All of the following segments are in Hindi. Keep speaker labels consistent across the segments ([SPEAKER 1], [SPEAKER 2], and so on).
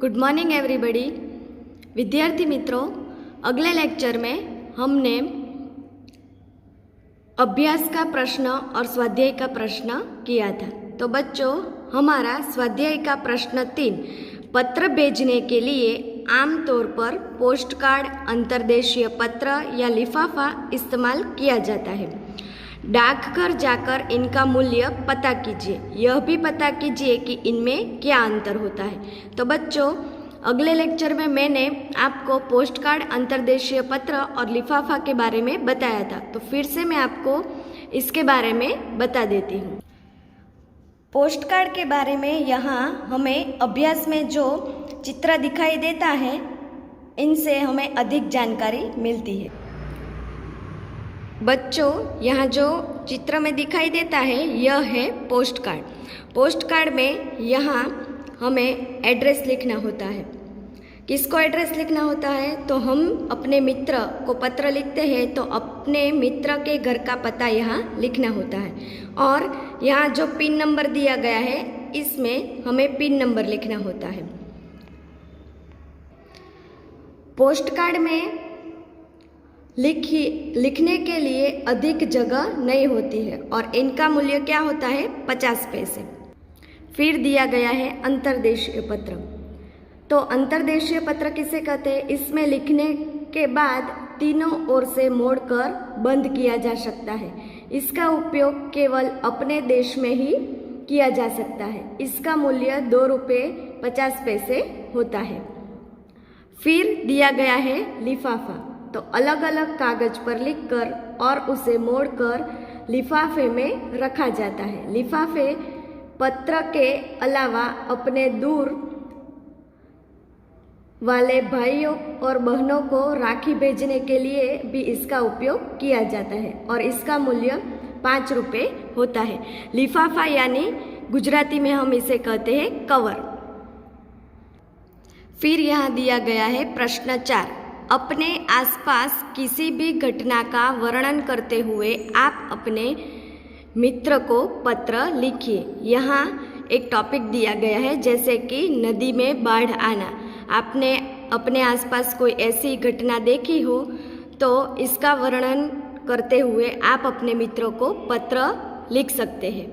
[SPEAKER 1] Good morning everybody. विद्यार्थी मित्रों, अगले लेक्चर में हमने अभ्यास का प्रश्न और स्वाध्याय का प्रश्न किया था। तो बच्चों, हमारा स्वाध्याय का प्रश्न 3, पत्र भेजने के लिए आमतौर पर पोस्ट कार्ड, अंतर्देशीय पत्र या लिफाफा इस्तेमाल किया जाता है। डाकघर जाकर इनका मूल्य पता कीजिए। यह भी पता कीजिए कि इनमें क्या अंतर होता है। तो बच्चों, अगले लेक्चर में मैंने आपको पोस्ट कार्ड, अंतर्देशीय पत्र और लिफाफा के बारे में बताया था। तो फिर से मैं आपको इसके बारे में बता देती हूँ। पोस्ट कार्ड के बारे में यहाँ हमें अभ्यास में जो चित्र दिखाई देता है, इनसे हमें अधिक जानकारी मिलती है। बच्चों, यहाँ जो चित्र में दिखाई देता है, यह है पोस्ट कार्ड। पोस्ट कार्ड में यहाँ हमें एड्रेस लिखना होता है। किसको एड्रेस लिखना होता है? तो हम अपने मित्र को पत्र लिखते हैं तो अपने मित्र के घर का पता यहाँ लिखना होता है। और यहाँ जो पिन नंबर दिया गया है, इसमें हमें पिन नंबर लिखना होता है। पोस्ट कार्ड में लिखने के लिए अधिक जगह नहीं होती है और इनका मूल्य क्या होता है? 50 पैसे। फिर दिया गया है अंतर्देशीय पत्र। तो अंतर्देशीय पत्र किसे कहते हैं? इसमें लिखने के बाद तीनों ओर से मोड़कर बंद किया जा सकता है। इसका उपयोग केवल अपने देश में ही किया जा सकता है। इसका मूल्य 2 रुपये 50 पैसे होता है। फिर दिया गया है लिफाफा। तो अलग अलग कागज पर लिखकर और उसे मोड़कर लिफाफे में रखा जाता है। लिफाफे पत्र के अलावा अपने दूर वाले भाइयों और बहनों को राखी भेजने के लिए भी इसका उपयोग किया जाता है और इसका मूल्य 5 रुपये होता है। लिफाफा यानी गुजराती में हम इसे कहते हैं कवर। फिर यहाँ दिया गया है प्रश्न 4, अपने आसपास किसी भी घटना का वर्णन करते हुए आप अपने मित्र को पत्र लिखिए। यहाँ एक टॉपिक दिया गया है, जैसे कि नदी में बाढ़ आना। आपने अपने आसपास कोई ऐसी घटना देखी हो तो इसका वर्णन करते हुए आप अपने मित्रों को पत्र लिख सकते हैं।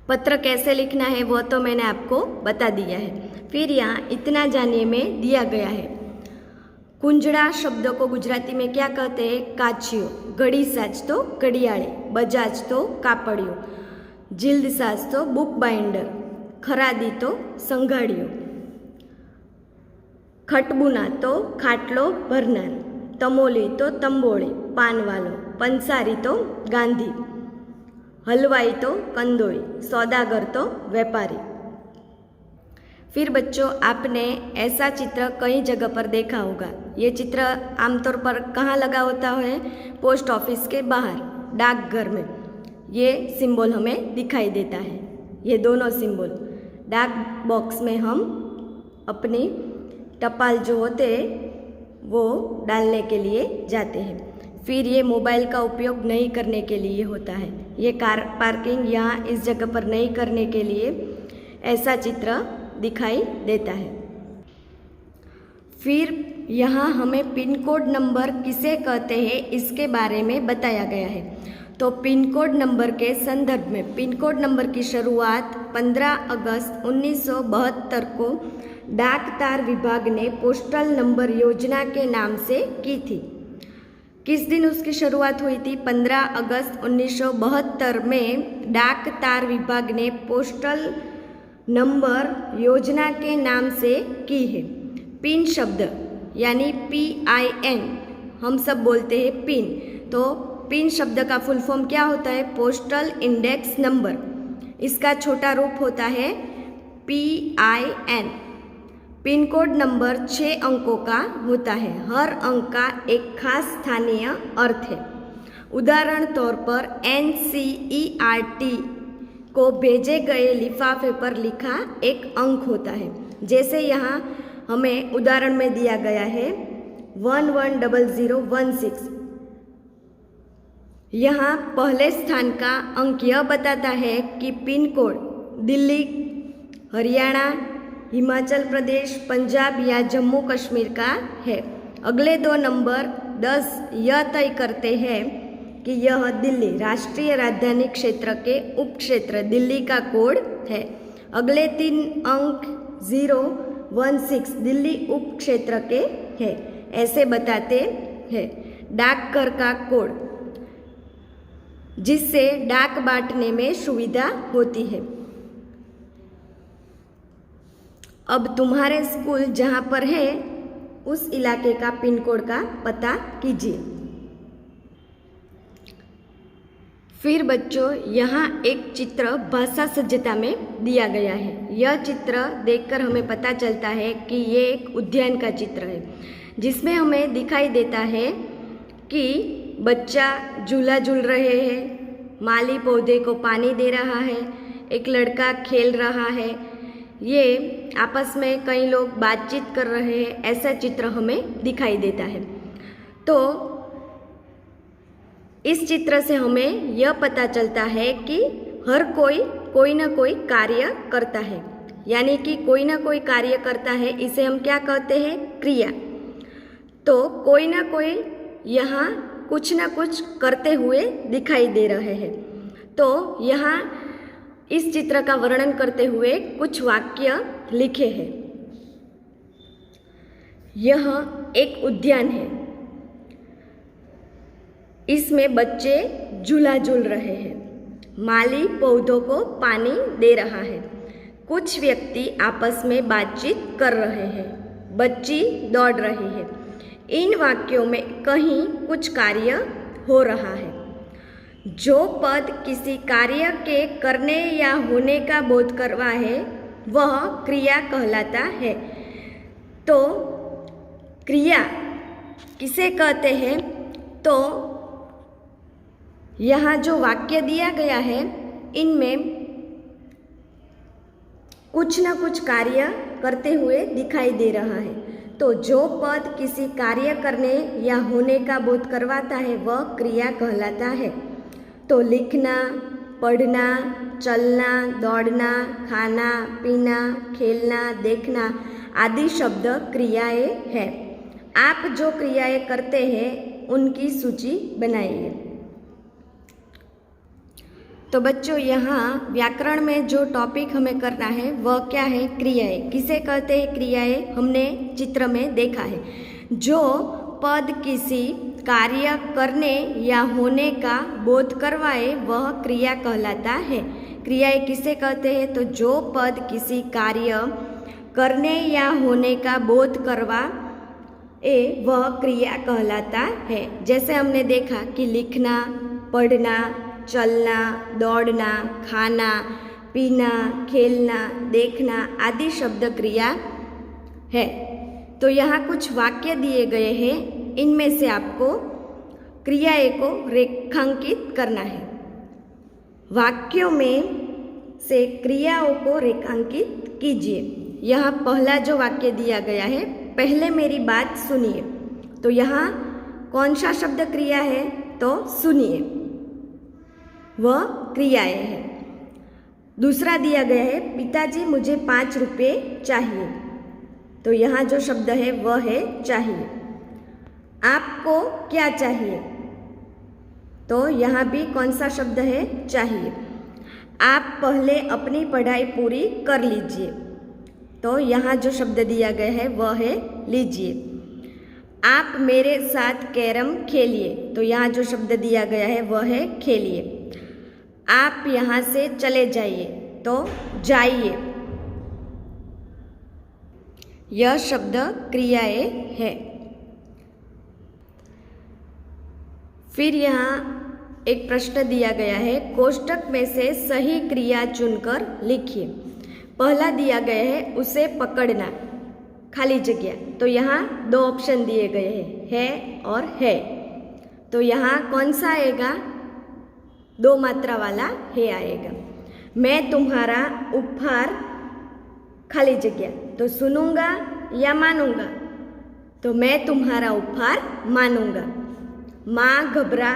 [SPEAKER 1] पत्र कैसे लिखना है वो तो मैंने आपको बता दिया है। फिर यहाँ इतना जानिए में दिया गया है। कुंजड़ा शब्द को गुजराती में क्या कहते हैं? काचियो। घड़ी साज तो घड़ियाळे, बजाज तो कापड़ियो, जिल्द साज तो बुक बाइंडर, खरादी तो संघाड़ियो, खटबुना तो खाटलो भरनार, तमोली तो तंबोळी, पानवालो, पंसारी तो गांधी, हलवाई तो कंदोई, सौदागर तो व्यापारी। फिर बच्चों, आपने ऐसा चित्र कई जगह पर देखा होगा। ये चित्र आमतौर पर कहाँ लगा होता है? पोस्ट ऑफिस के बाहर, डाकघर में। ये सिंबल हमें दिखाई देता है। ये दोनों सिंबल डाक बॉक्स में हम अपनी टपाल जो होते वो डालने के लिए जाते हैं। फिर ये मोबाइल का उपयोग नहीं करने के लिए होता है। ये कार पार्किंग यहाँ इस जगह पर नहीं करने के लिए ऐसा चित्र दिखाई देता है। फिर यहाँ हमें पिन कोड नंबर किसे कहते हैं इसके बारे में बताया गया है। तो पिन कोड नंबर के संदर्भ में पिन कोड नंबर की शुरुआत 15 अगस्त 1972 को डाक तार विभाग ने पोस्टल नंबर योजना के नाम से की थी। किस दिन उसकी शुरुआत हुई थी? 15 अगस्त 1972 में डाक तार विभाग ने पोस्टल नंबर योजना के नाम से की है। पिन शब्द यानी PIN हम सब बोलते हैं पिन। तो पिन शब्द का फुल फॉर्म क्या होता है? Postal index number. इसका छोटा रूप होता है PIN। पिन कोड नंबर 6 अंकों का होता है। हर अंक का एक खास स्थानीय अर्थ है। उदाहरण तौर पर NCERT को भेजे गए लिफाफे पर लिखा एक अंक होता है। जैसे यहाँ हमें उदाहरण में दिया गया है 110016। यहाँ पहले स्थान का अंक यह बताता है कि पिन कोड दिल्ली हरियाणा, हिमाचल प्रदेश, पंजाब या जम्मू कश्मीर का है। अगले 2 नंबर 10 यह तय करते हैं कि यह दिल्ली राष्ट्रीय राजधानी क्षेत्र के उप क्षेत्र दिल्ली का कोड है। अगले 3 अंक 016 दिल्ली उप क्षेत्र के हैं, ऐसे बताते हैं। डाकघर का कोड, जिससे डाक बांटने में सुविधा होती है। अब तुम्हारे स्कूल जहाँ पर है उस इलाके का पिन कोड का पता कीजिए। फिर बच्चों, यहाँ एक चित्र भाषा सज्जता में दिया गया है। यह चित्र देखकर हमें पता चलता है कि ये एक उद्यान का चित्र है, जिसमें हमें दिखाई देता है कि बच्चा झूला झूल रहे हैं, माली पौधे को पानी दे रहा है, एक लड़का खेल रहा है, ये आपस में कई लोग बातचीत कर रहे हैं, ऐसा चित्र हमें दिखाई देता है। तो इस चित्र से हमें यह पता चलता है कि हर कोई ना कोई कार्य करता है, यानी कि कोई ना कोई कार्य करता है, इसे हम क्या कहते हैं? क्रिया। तो कोई ना कोई यहाँ कुछ ना कुछ करते हुए दिखाई दे रहे हैं। तो यहाँ इस चित्र का वर्णन करते हुए कुछ वाक्य लिखे हैं। यह एक उद्यान है, इसमें बच्चे झूला झूल रहे हैं, माली पौधों को पानी दे रहा है, कुछ व्यक्ति आपस में बातचीत कर रहे हैं, बच्ची दौड़ रही है। इन वाक्यों में कहीं कुछ कार्य हो रहा है। जो पद किसी कार्य के करने या होने का बोध करवा है वह क्रिया कहलाता है। तो क्रिया किसे कहते हैं? तो यहाँ जो वाक्य दिया गया है इनमें कुछ न कुछ कार्य करते हुए दिखाई दे रहा है। तो जो पद किसी कार्य करने या होने का बोध करवाता है वह क्रिया कहलाता है। तो लिखना, पढ़ना, चलना, दौड़ना, खाना, पीना, खेलना, देखना आदि शब्द क्रियाएं हैं। आप जो क्रियाएं करते हैं उनकी सूची बनाइए। तो बच्चों, यहाँ व्याकरण में जो टॉपिक हमें करना है वह क्या है? क्रियाएं। किसे कहते हैं क्रियाएं? हमने चित्र में देखा है। जो पद किसी कार्य करने या होने का बोध करवाए वह क्रिया कहलाता है। क्रियाएं किसे कहते हैं? तो जो पद किसी कार्य करने या होने का बोध करवाए वह क्रिया कहलाता है। जैसे हमने देखा कि लिखना, पढ़ना, चलना, दौड़ना, खाना, पीना, खेलना, देखना आदि शब्द क्रिया है। तो यहाँ कुछ वाक्य दिए गए हैं, इनमें से आपको क्रियाएं को रेखांकित करना है। वाक्यों में से क्रियाओं को रेखांकित कीजिए। यहाँ पहला जो वाक्य दिया गया है, पहले मेरी बात सुनिए। तो यहाँ कौन सा शब्द क्रिया है? तो सुनिए, वह क्रियाएं है। दूसरा दिया गया है, पिताजी मुझे 5 रुपये चाहिए। तो यहाँ जो शब्द है वह है चाहिए। आपको क्या चाहिए? तो यहाँ भी कौन सा शब्द है? चाहिए। आप पहले अपनी पढ़ाई पूरी कर लीजिए। तो यहाँ जो शब्द दिया गया है वह है लीजिए। आप मेरे साथ कैरम खेलिए। तो यहाँ जो शब्द दिया गया है वह है खेलिए। आप यहाँ से चले जाइए। तो जाइए। यह शब्द क्रियाएं है। फिर यहाँ एक प्रश्न दिया गया है, कोष्टक में से सही क्रिया चुनकर लिखिए। पहला दिया गया है उसे पकड़ना, खाली जगह। तो यहाँ 2 ऑप्शन दिए गए हैं, है और है। तो यहाँ कौन सा आएगा? 2 मात्रा वाला है आएगा। मैं तुम्हारा उपहार, खाली जगह। तो सुनूंगा या मानूंगा? तो मैं तुम्हारा उपहार मानूंगा। माँ घबरा,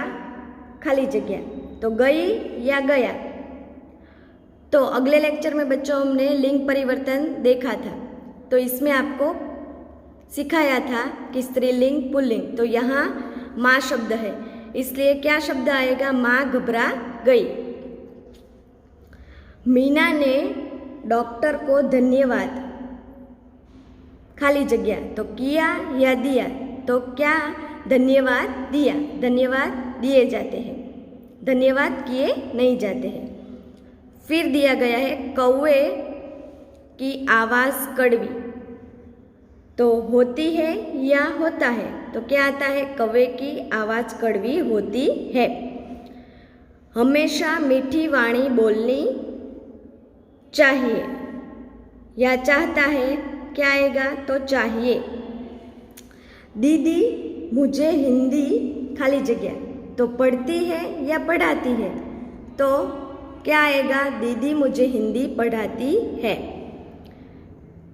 [SPEAKER 1] खाली जगह। तो गई या गया? तो अगले लेक्चर में बच्चों हमने लिंग परिवर्तन देखा था, तो इसमें आपको सिखाया था कि स्त्रीलिंग पुल्लिंग। तो यहाँ माँ शब्द है, इसलिए क्या शब्द आएगा? माँ घबरा गई। मीना ने डॉक्टर को धन्यवाद खाली जगह, तो किया या दिया? तो क्या धन्यवाद दिया? धन्यवाद दिए जाते हैं, धन्यवाद किए नहीं जाते हैं। फिर दिया गया है कौवे की आवाज़ कड़वी, तो होती है या होता है? तो क्या आता है? कौवे की आवाज़ कड़वी होती है। हमेशा मीठी वाणी बोलनी चाहिए या चाहता है? क्या आएगा? तो चाहिए। दीदी मुझे हिंदी खाली जगह, तो पढ़ती है या पढ़ाती है? तो क्या आएगा? दीदी मुझे हिंदी पढ़ाती है।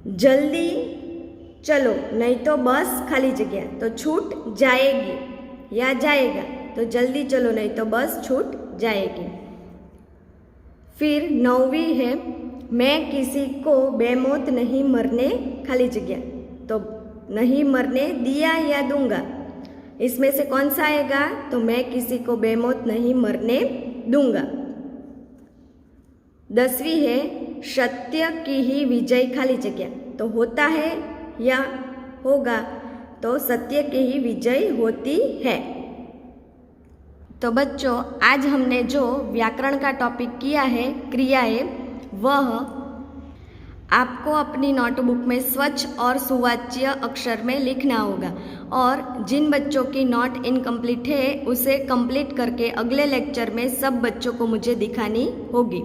[SPEAKER 1] जल्दी चलो नहीं तो बस खाली जगह, तो छूट जाएगी या जाएगा? तो जल्दी चलो नहीं तो बस छूट जाएगी। फिर 9वीं है मैं किसी को बेमौत नहीं मरने खाली जगह, तो नहीं मरने दिया या दूंगा? इसमें से कौन सा आएगा? तो मैं किसी को बेमौत नहीं मरने दूंगा। 10वीं है सत्य की ही विजय खाली जगह, तो होता है या होगा? तो सत्य की ही विजय होती है। तो बच्चों आज हमने जो व्याकरण का टॉपिक किया है क्रियाएं, वह आपको अपनी नोटबुक में स्वच्छ और सुवाच्य अक्षर में लिखना होगा, और जिन बच्चों की नोट इनकम्प्लीट है उसे कंप्लीट करके अगले लेक्चर में सब बच्चों को मुझे दिखानी होगी।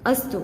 [SPEAKER 1] अस्तु।